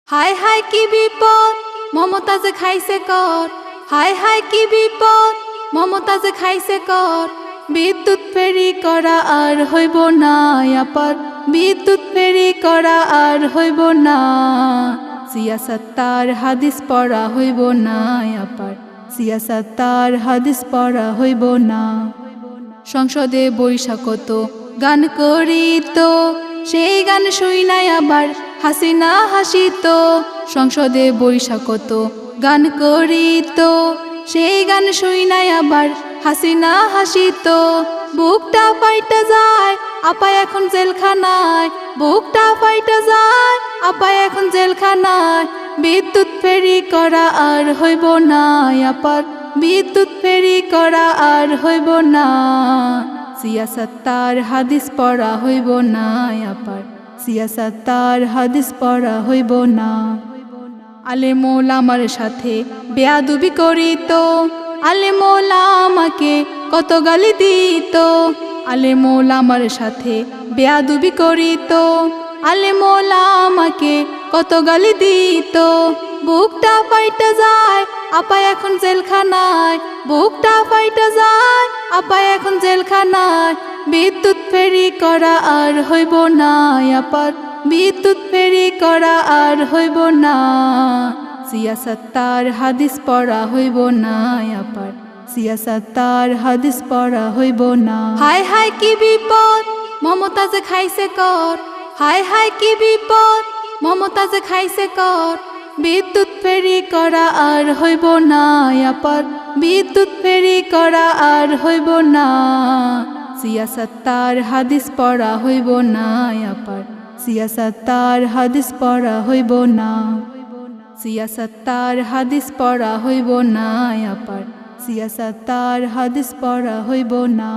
হায় হায় কি বিপদ মমতাজে খাইছে কর, হায় হায় কি বিপদ মমতাজে খাইছে কর। বিদ্যুৎ ফেরি করা আর হইব না আপার, বিদ্যুৎ ফেরি করা আর হইব না। সিয়াসত্তার হাদিস পড়া হইব না আপার, সিয়াসত্তার হাদিস পড়া হইব না। সংসদে বৈশাখত গান করিত, সেই গান শুইনাই আবার হাসিনা হাসিত। সংসদে বৈশাখত গান করিত, সেই গান শুইনাই আবার হাসিনা হাসিত। বুকটা ফাইটা যায় আপা এখন জেলখানায়, বুকটা ফাইটা যায় আপা এখন জেলখানায়। বিদ্যুৎ ফেরি করা আর হইব না আপার, বিদ্যুৎ ফেরি করা আর হইব না। সিয়াসত্তার হাদিস পড়া হইব না আপার, সিয়াসত্তার হাদিস পড়া হইব না। আলেম ওলামার সাথে বেয়াদবি করিত, আলেম ওলামাকে কত গালি দিত। আলেম ওলামার সাথে বেয়াদবি করিত, আলেম ওলামাকে কত গালি দিত। বুকটা ফাইটা যায় আপা এখন জেলখানায়, বুকটা ফাইটা যায় আপা এখন জেলখানায়। বিদ্যুৎ ফেরি করা আর হইব না আপার, বিদ্যুৎ ফেরি করা আর হইব না। সিয়াসত্তার হাদিস পড়া হইব না আপার, সিয়াসত্তার হাদিস পড়া হইব না। হায় হায় কি বিপদ মমতাজে খাইছে কর, হায় হায় কি বিপদ মমতাজে খাইছে কর। বিদ্যুৎ ফেরি করা আর হইব না আপার, বিদ্যুৎ ফেরি করা আর হইব না। সিয়াসত্তার হাদিস পড়া হইব না আপার, সিয়াসত্তার হাদিস পড়া হইব না। সিয়াসত্তার হাদিস পড়া হইব না আপার, সিয়াসত্তার হাদিস পড়া হইব না।